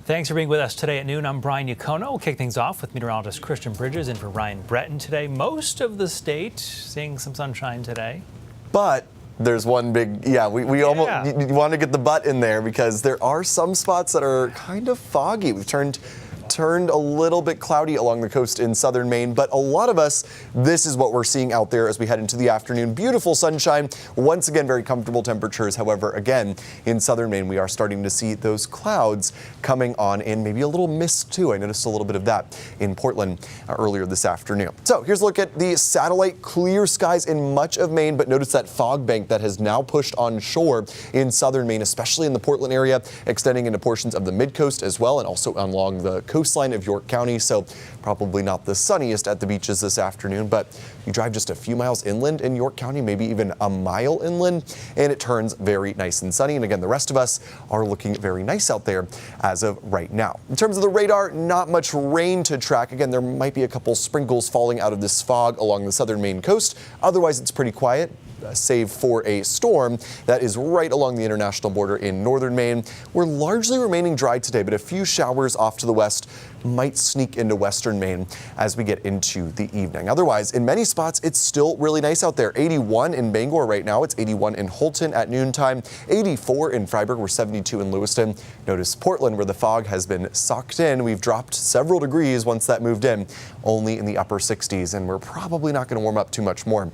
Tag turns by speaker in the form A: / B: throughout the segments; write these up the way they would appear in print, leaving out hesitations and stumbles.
A: Thanks for being with us today at noon. I'm Brian Yacono. We'll kick things off with meteorologist Christian Bridges in for Ryan Breton today. Most of the state seeing some sunshine today.
B: But there's one big, we almost want to get the but in there because there are some spots that are kind of foggy. We've turned a little bit cloudy along the coast in southern Maine, but a lot of us, this is what we're seeing out there as we head into the afternoon. Beautiful sunshine, once again very comfortable temperatures. However, again, in southern Maine, we are starting to see those clouds coming on in, maybe a little mist too. I noticed a little bit of that in Portland earlier this afternoon. So here's a look at the satellite clear skies in much of Maine, but notice that fog bank that has now pushed on shore in southern Maine, especially in the Portland area, extending into portions of the mid-coast as well, and also along the coastline of York County. So probably not the sunniest at the beaches this afternoon, but you drive just a few miles inland in York County, maybe even a mile inland, and it turns very nice and sunny. And again, the rest of us are looking very nice out there as of right now. In terms of the radar, not much rain to track. Again, there might be a couple sprinkles falling out of this fog along the southern Maine coast. Otherwise, it's pretty quiet, save for a storm that is right along the international border in northern Maine. We're largely remaining dry today, but a few showers off to the west might sneak into western Maine as we get into the evening. Otherwise, in many spots, it's still really nice out there. 81 in Bangor right now. It's 81 in Holton at noontime. 84 in Freiburg. We're 72 in Lewiston. Notice Portland, where the fog has been socked in. We've dropped several degrees once that moved in, only in the upper 60s, and we're probably not going to warm up too much more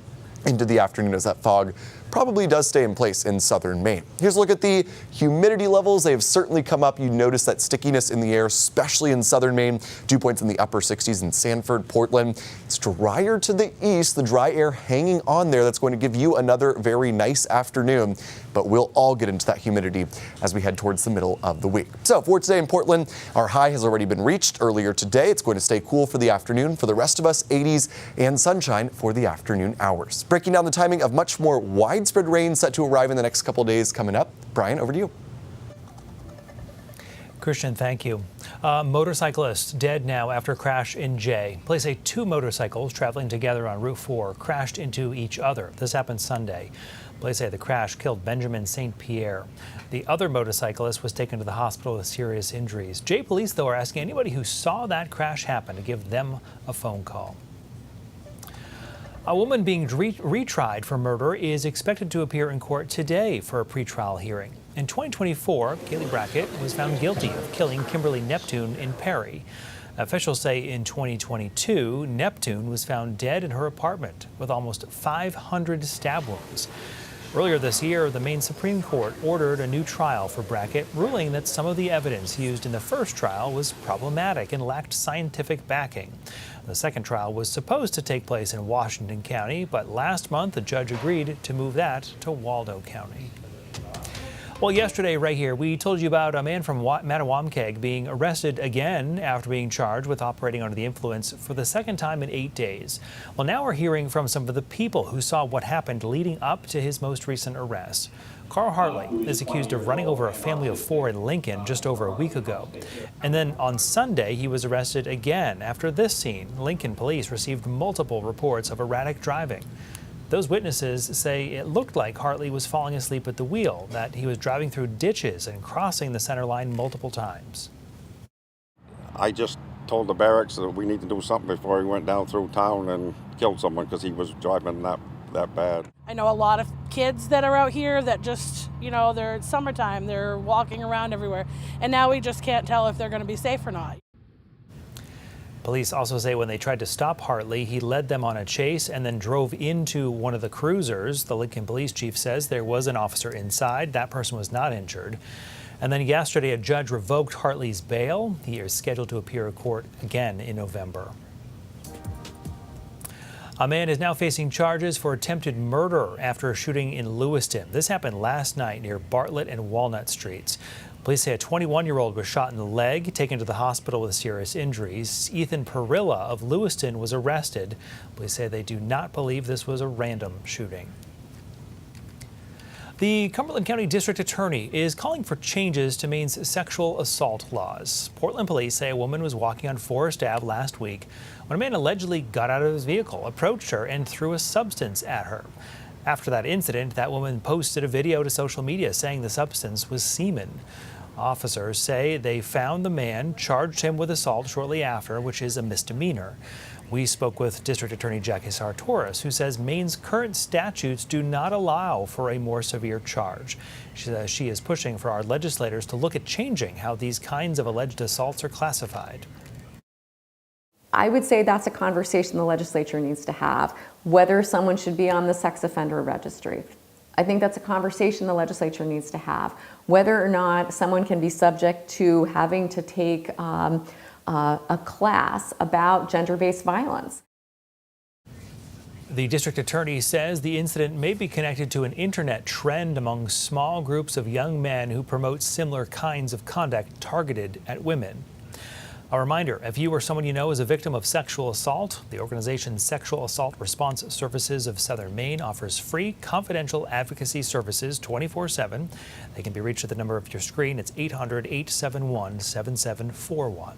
B: into the afternoon as that fog probably does stay in place in southern Maine. Here's a look at the humidity levels. They have certainly come up. You notice that stickiness in the air, especially in southern Maine. Dew points in the upper 60s in Sanford, Portland. It's drier to the east, the dry air hanging on there. That's going to give you another very nice afternoon, but we'll all get into that humidity as we head towards the middle of the week. So for today in Portland, our high has already been reached earlier today. It's going to stay cool for the afternoon. For the rest of us, 80s and sunshine for the afternoon hours. Breaking down the timing of much more widespread rain set to arrive in the next couple days coming up. Brian, over to you.
A: Christian, thank you. Motorcyclist dead now after a crash in Jay. Police say two motorcycles traveling together on Route 4 crashed into each other. This happened Sunday. Police say the crash killed Benjamin St. Pierre. The other motorcyclist was taken to the hospital with serious injuries. Jay police, though, are asking anybody who saw that crash happen to give them a phone call. A woman being retried for murder is expected to appear in court today for a pretrial hearing. In 2024, Kaylee Brackett was found guilty of killing Kimberly Neptune in Perry. Officials say in 2022, Neptune was found dead in her apartment with almost 500 stab wounds. Earlier this year, the Maine Supreme Court ordered a new trial for Brackett, ruling that some of the evidence used in the first trial was problematic and lacked scientific backing. The second trial was supposed to take place in Washington County, but last month the judge agreed to move that to Waldo County. Well, yesterday right here, we told you about a man from Mattawamkeag being arrested again after being charged with operating under the influence for the second time in 8 days. Well, now we're hearing from some of the people who saw what happened leading up to his most recent arrest. Carl Hartley is accused of running over a family of 4 in Lincoln just over a week ago. And then on Sunday, he was arrested again after this scene. Lincoln police received multiple reports of erratic driving. Those witnesses say it looked like Hartley was falling asleep at the wheel, that he was driving through ditches and crossing the center line multiple times.
C: I just told the barracks that we need to do something before he went down through town and killed someone because he was driving that bad.
D: I know a lot of kids that are out here that just, they're summertime, they're walking around everywhere, and now we just can't tell if they're going to be safe or not.
A: Police also say when they tried to stop Hartley, he led them on a chase and then drove into one of the cruisers. The Lincoln police chief says there was an officer inside. That person was not injured. And then yesterday, a judge revoked Hartley's bail. He is scheduled to appear in court again in November. A man is now facing charges for attempted murder after a shooting in Lewiston. This happened last night near Bartlett and Walnut Streets. Police say a 21-year-old was shot in the leg, taken to the hospital with serious injuries. Ethan Perilla of Lewiston was arrested. Police say they do not believe this was a random shooting. The Cumberland County District Attorney is calling for changes to Maine's sexual assault laws. Portland police say a woman was walking on Forest Ave last week when a man allegedly got out of his vehicle, approached her, and threw a substance at her. After that incident, that woman posted a video to social media saying the substance was semen. Officers say they found the man, charged him with assault shortly after, which is a misdemeanor. We spoke with District Attorney Jackie Sartoris, who says Maine's current statutes do not allow for a more severe charge. She says she is pushing for our legislators to look at changing how these kinds of alleged assaults are classified.
E: I would say that's a conversation the legislature needs to have, whether someone should be on the sex offender registry. I think that's a conversation the legislature needs to have, whether or not someone can be subject to having to take a class about gender-based violence.
A: The district attorney says the incident may be connected to an internet trend among small groups of young men who promote similar kinds of conduct targeted at women. A reminder, if you or someone you know is a victim of sexual assault, the organization Sexual Assault Response Services of Southern Maine offers free confidential advocacy services 24/7. They can be reached at the number of your screen. It's 800-871-7741.